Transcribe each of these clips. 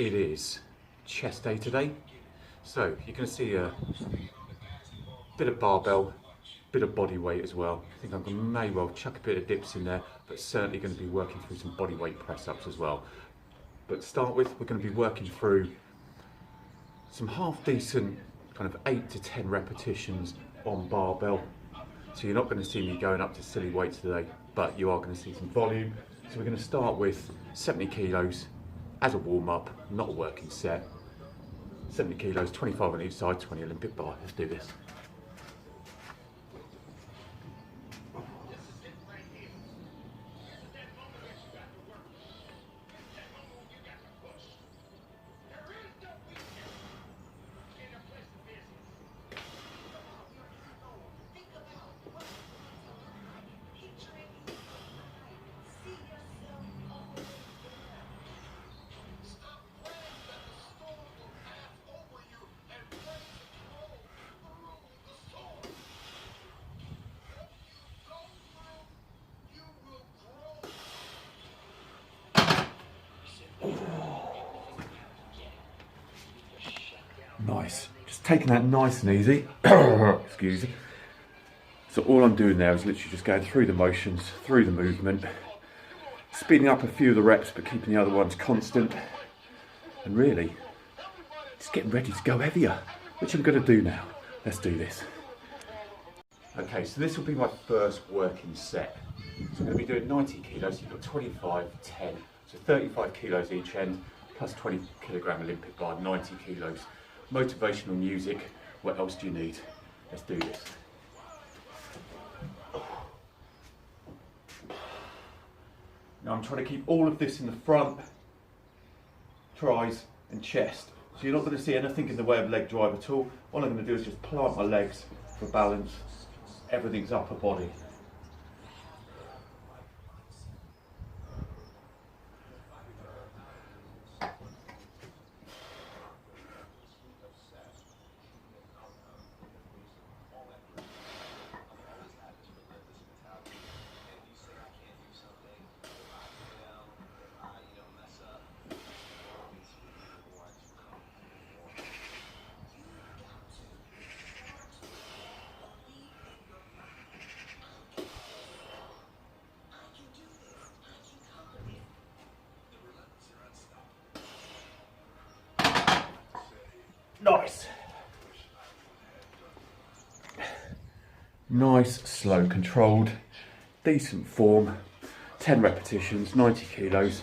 It is chest day today, so you're going to see a bit of barbell, bit of body weight as well. I think I may well chuck a bit of dips in there, but certainly going to be working through some body weight press ups as well. But to start with, we're going to be working through some half decent kind of 8 to 10 repetitions on barbell. So you're not going to see me going up to silly weights today, but you are going to see some volume. So we're going to start with 70 kilos as a warm up, not a working set. 70 kilos, 25 on each side, 20 Olympic bar. Let's do this. Nice, just taking that nice and easy. Excuse me. So all I'm doing now is literally just going through the motions, through the movement, speeding up a few of the reps but keeping the other ones constant, and really just getting ready to go heavier, which I'm going to do now. Let's do this. Okay, so this will be my first working set. So I'm going to be doing 90 kilos, you've got 25, 10, so 35 kilos each end, plus 20 kilogram Olympic bar, 90 kilos. Motivational music, what else do you need? Let's do this. Now I'm trying to keep all of this in the front, tries and chest. So you're not going to see anything in the way of leg drive at all. All I'm going to do is just plant my legs for balance. Everything's upper body. Nice. Nice, slow, controlled, decent form. 10 repetitions, 90 kilos.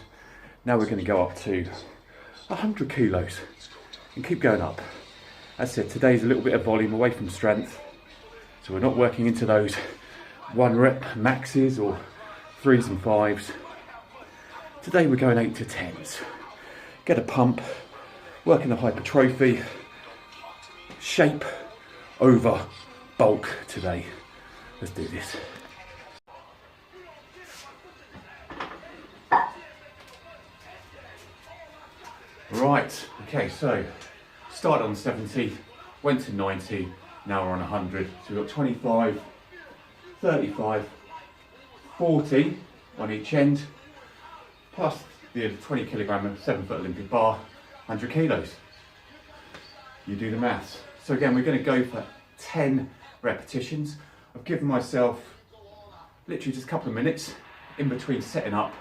Now we're going to go up to 100 kilos and keep going up. As I said, today's a little bit of volume away from strength. So we're not working into those 1 rep maxes or 3s and 5s. Today we're going 8 to 10s. Get a pump, working the hypertrophy. Shape over bulk today. Let's do this. Right, okay, so started on 70, went to 90, now we're on 100. So we've got 25, 35, 40 on each end, plus the 20 kilogram 7-foot Olympic bar, 100 kilos. You do the maths. So again, we're going to go for 10 repetitions. I've given myself literally just a couple of minutes in between setting up,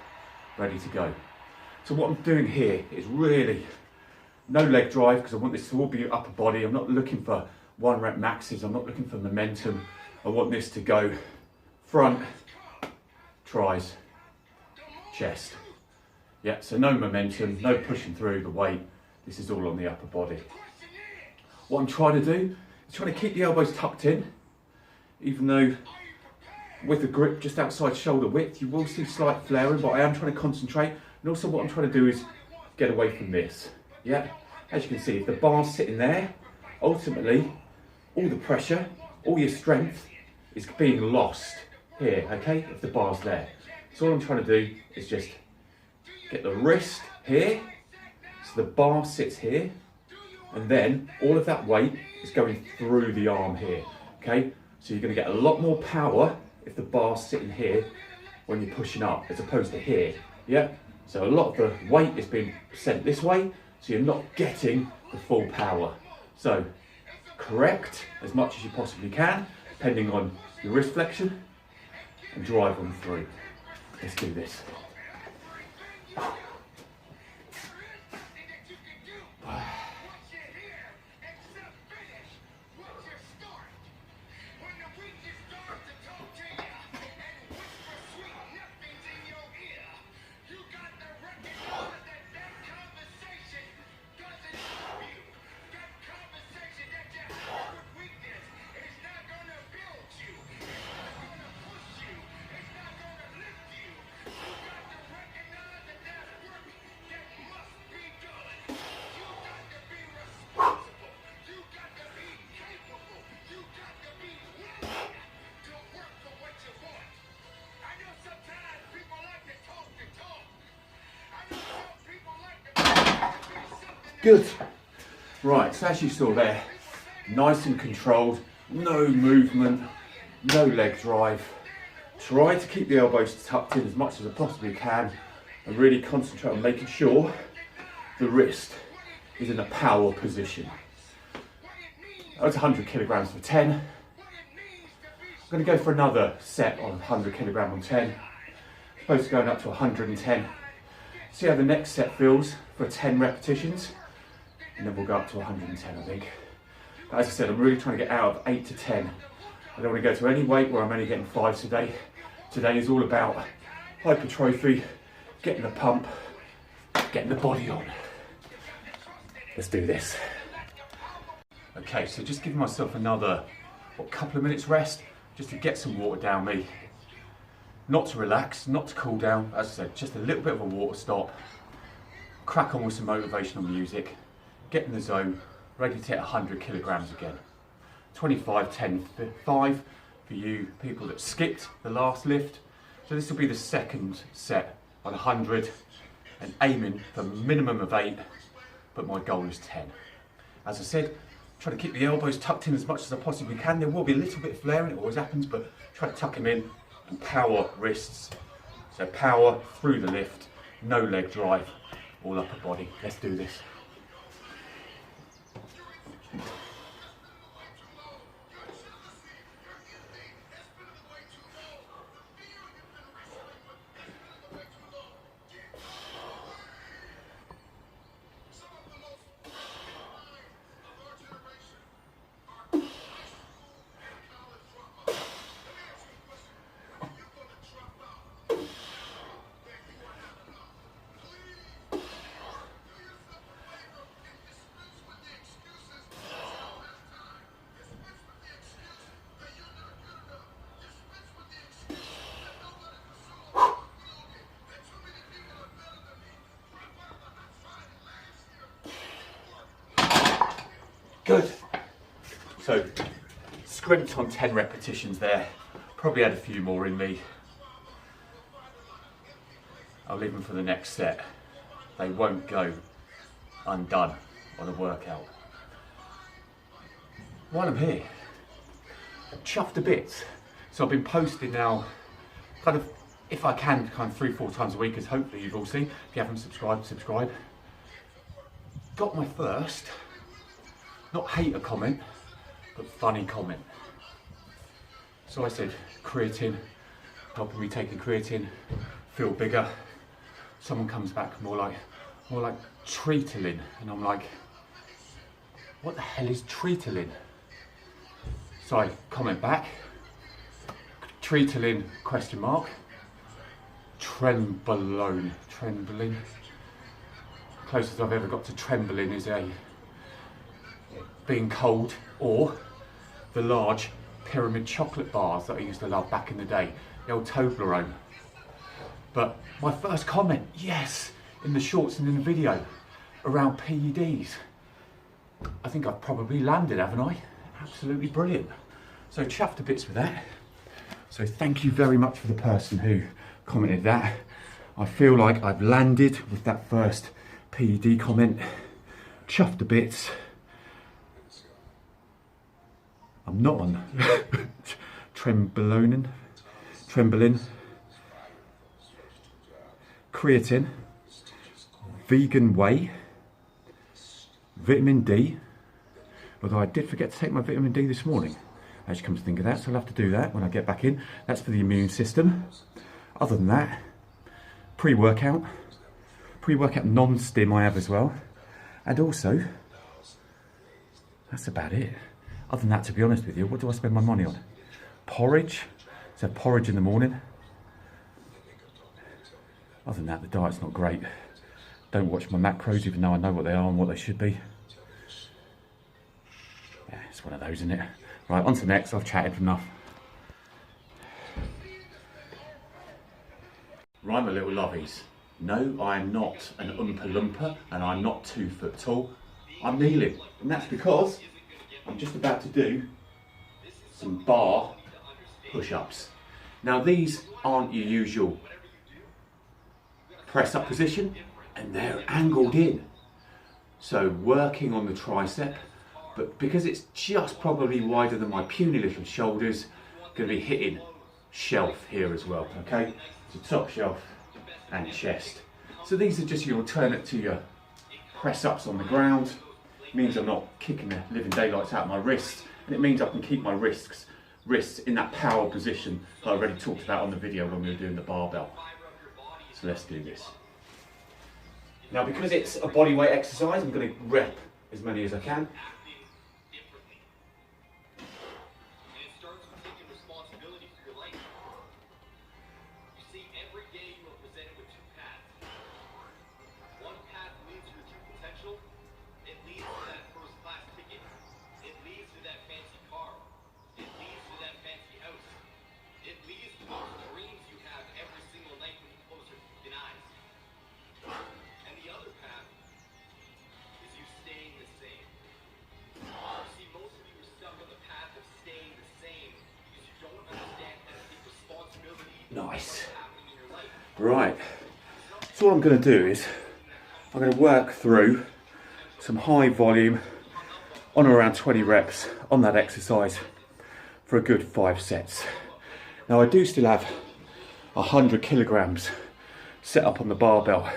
ready to go. So what I'm doing here is really no leg drive, because I want this to all be upper body. I'm not looking for 1 rep maxes. I'm not looking for momentum. I want this to go front, tries, chest. Yeah, so no momentum, no pushing through the weight. This is all on the upper body. What I'm trying to do is trying to keep the elbows tucked in, even though with the grip just outside shoulder width, you will see slight flaring, but I am trying to concentrate. And also what I'm trying to do is get away from this. Yeah, as you can see, if the bar's sitting there, ultimately, all the pressure, all your strength is being lost here, okay, if the bar's there. So all I'm trying to do is just get the wrist here, so the bar sits here, and then all of that weight is going through the arm here, okay? So you're going to get a lot more power if the bar's sitting here when you're pushing up, as opposed to here, yeah? So a lot of the weight is being sent this way, so you're not getting the full power. So correct as much as you possibly can, depending on your wrist flexion, and drive on through. Let's do this. Good. Right, so as you saw there, nice and controlled, no movement, no leg drive. Try to keep the elbows tucked in as much as I possibly can and really concentrate on making sure the wrist is in a power position. That's 100 kilograms for 10. I'm going to go for another set on 100 kilogram on 10. Supposed to going up to 110. See how the next set feels for 10 repetitions. And then we'll go up to 110, I think. But as I said, I'm really trying to get out of 8 to 10. I don't want to go to any weight where I'm only getting 5 today. Today is all about hypertrophy, getting the pump, getting the body on. Let's do this. Okay, so just giving myself another couple of minutes rest, just to get some water down me. Not to relax, not to cool down, as I said, just a little bit of a water stop. Crack on with some motivational music. Get in the zone, ready to hit 100 kilograms again. 25, 10, 5 for you people that skipped the last lift. So this will be the second set on 100 and aiming for a minimum of 8, but my goal is 10. As I said, try to keep the elbows tucked in as much as I possibly can. There will be a little bit of flaring, it always happens, but try to tuck them in and power wrists. So power through the lift, no leg drive, all upper body. Let's do this. Good. So, scrimped on 10 repetitions there. Probably had a few more in me. I'll leave them for the next set. They won't go undone on a workout. While I'm here, chuffed a bit. So I've been posting now, kind of, if I can, kind of 3-4 times a week, as hopefully you've all seen. If you haven't subscribed, subscribe. Got my first, not hater comment, but funny comment. So I said, creatine, helping me taking creatine, feel bigger. Someone comes back more like treatalin, and I'm like, what the hell is treatalin? So I comment back, treatalin question mark, trembolone, closest I've ever got to trembling is being cold, or the large pyramid chocolate bars that I used to love back in the day, the old Toblerone. But my first comment, yes, in the shorts and in the video, around PEDs. I think I've probably landed, haven't I? Absolutely brilliant. So chuffed to bits with that. So thank you very much for the person who commented that. I feel like I've landed with that first PED comment. Chuffed to bits. I'm not on trembolin, creatine, vegan whey, Vitamin D, although I did forget to take my vitamin D this morning. Actually, come to think of that, so I'll have to do that when I get back in. That's for the immune system. Other than that, pre-workout non-stim I have as well. And also, that's about it. Other than that, to be honest with you, what do I spend my money on? Porridge. So porridge in the morning. Other than that, the diet's not great. Don't watch my macros, even though I know what they are and what they should be. Yeah, it's one of those, isn't it? Right, on to the next. I've chatted enough. Right, my little lovies. No, I am not an Oompa Loompa and I'm not 2 foot tall. I'm kneeling, and that's because I'm just about to do some bar push-ups. Now these aren't your usual press up position, and they're angled in. So working on the tricep, but because it's just probably wider than my puny little shoulders, going to be hitting shelf here as well, okay? So top shelf and chest. So these are just your alternate to your press ups on the ground. It means I'm not kicking the living daylights out of my wrists, and it means I can keep my wrists in that power position that I already talked about on the video when we were doing the barbell. So let's do this. Now because it's a body weight exercise, I'm going to rep as many as I can. Nice. Right, so what I'm going to do is I'm going to work through some high volume on around 20 reps on that exercise for a good 5 sets. Now I do still have 100 kilograms set up on the barbell,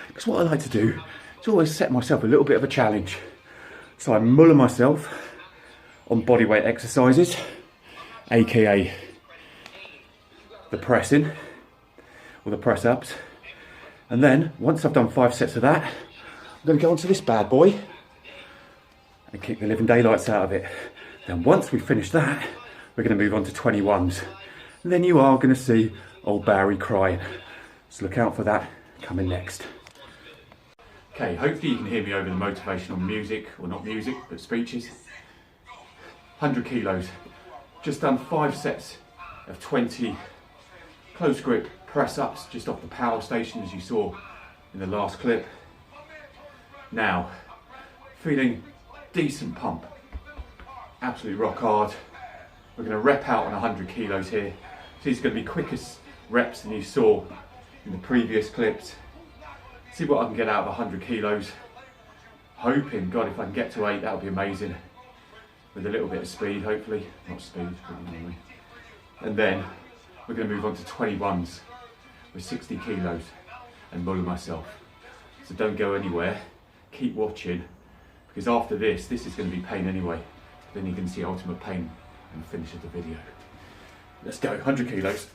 because what I like to do is always set myself a little bit of a challenge. So I muller myself on bodyweight exercises, aka the pressing or the press ups, and then once I've done 5 sets of that, I'm going to go onto this bad boy and kick the living daylights out of it. Then once we finish that, we're going to move on to 21s, and then you are going to see old Barry crying. So look out for that coming next. Okay, hopefully you can hear me over the motivational music, or not music but speeches. 100 kilos, just done 5 sets of 20 close grip press ups just off the power station, as you saw in the last clip. Now, feeling decent pump, absolutely rock hard. We're going to rep out on 100 kilos here. So these are going to be quickest reps than you saw in the previous clips. See what I can get out of 100 kilos. Hoping, God, if I can get to 8, that would be amazing. With a little bit of speed, hopefully. Not speed, but you know what I mean. And then we're going to move on to 21s with 60 kilos and muller myself. So don't go anywhere, keep watching, because after this is going to be pain anyway. Then you can see ultimate pain and the finish of the video. Let's go, 100 kilos.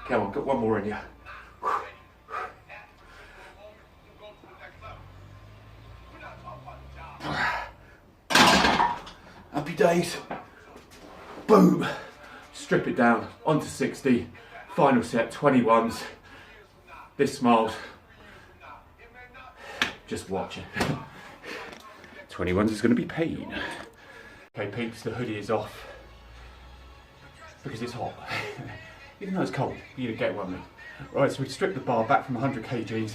Come on, got one more in you. Happy days. Boom. Strip it down onto 60. Final set, 21s. This smiles. Just watch it. 21s is going to be pain. Okay, peeps, the hoodie is off because it's hot. Even though it's cold, you get one of me. Right, so we stripped the bar back from 100 kgs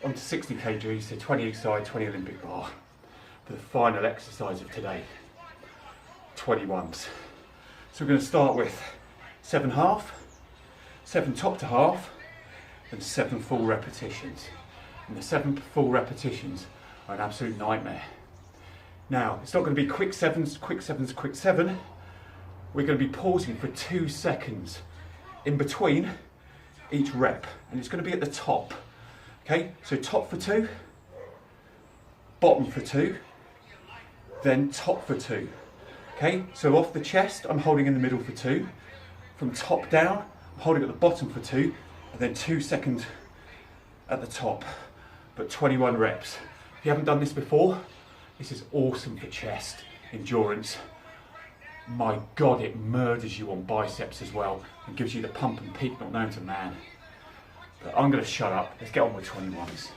onto 60 kgs, so 20 each side, 20 Olympic bar for the final exercise of today, 21s. So we're going to start with 7 half, 7 top to half, and 7 full repetitions. And the 7 full repetitions are an absolute nightmare. Now, it's not going to be quick sevens, quick sevens, quick seven. We're going to be pausing for 2 seconds in between each rep, and it's going to be at the top. Okay, so top for 2, bottom for 2, then top for 2. Okay, so off the chest, I'm holding in the middle for 2. From top down, I'm holding at the bottom for 2, and then 2 seconds at the top, but 21 reps. If you haven't done this before, this is awesome for chest endurance. My God, it murders you on biceps as well, and gives you the pump and peak not known to man. But I'm going to shut up. Let's get on with 21s.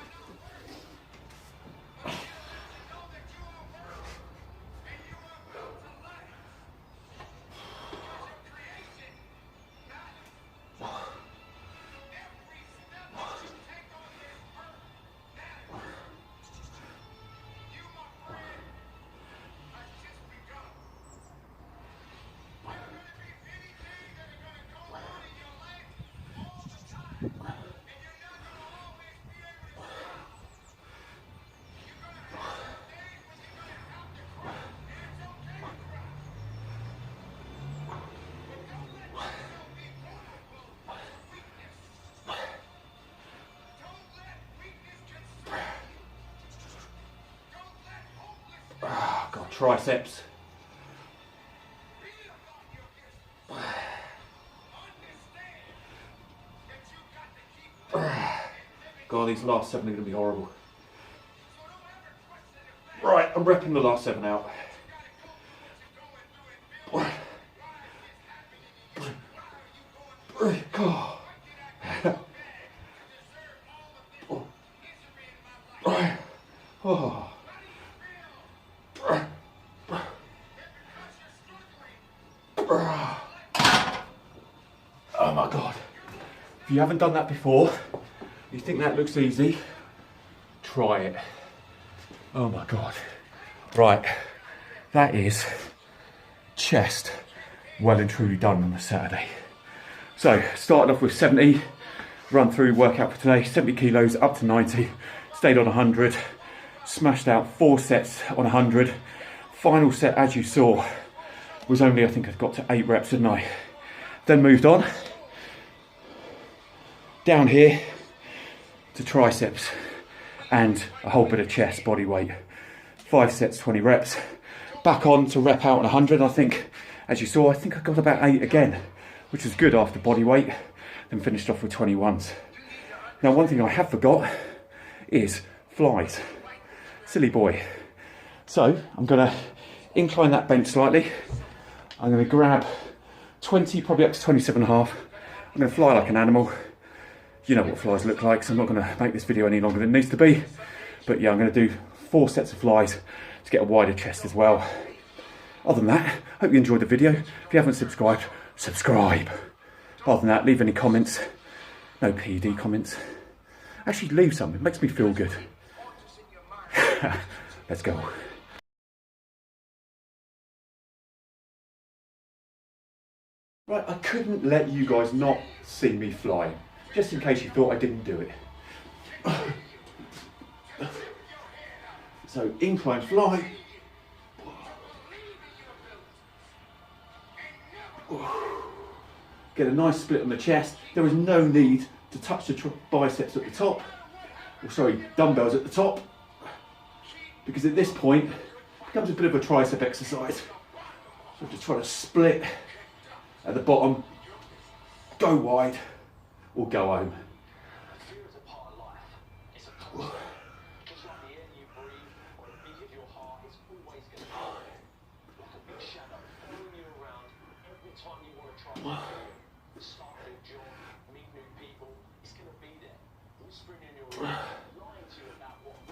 God, triceps. God, these last 7 are going to be horrible. Right, I'm repping the last 7 out. Oh my God. If you haven't done that before, you think that looks easy, try it. Oh my God. Right, that is chest well and truly done on a Saturday. So, started off with 70, run through workout for today, 70 kilos up to 90, stayed on 100, smashed out 4 sets on 100. Final set, as you saw, was only, I think I got to 8 reps, didn't I? Then moved on, down here to triceps and a whole bit of chest, body weight. 5 sets, 20 reps. Back on to rep out on 100. I think, as you saw, I think I got about 8 again, which was good after body weight. Then finished off with 21s. Now, one thing I have forgot is flies. Silly boy. So I'm gonna incline that bench slightly. I'm gonna grab 20, probably up to 27.5. I'm gonna fly like an animal. You know what flies look like, so I'm not gonna make this video any longer than it needs to be. But yeah, I'm gonna do 4 sets of flies to get a wider chest as well. Other than that, hope you enjoyed the video. If you haven't subscribed, subscribe. Other than that, leave any comments. No PD comments. Actually, leave some, it makes me feel good. Let's go. Right, I couldn't let you guys not see me flying, just in case you thought I didn't do it. So, incline fly. Get a nice split on the chest. There is no need to touch the biceps at the top. Or sorry, dumbbells at the top. Because at this point, it becomes a bit of a tricep exercise. So just try to split at the bottom, go wide, or go home.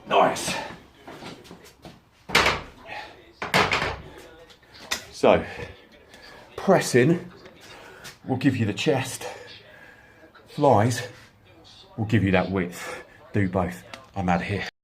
Nice. So, pressing will give you the chest, flies will give you that width. Do both. I'm out of here.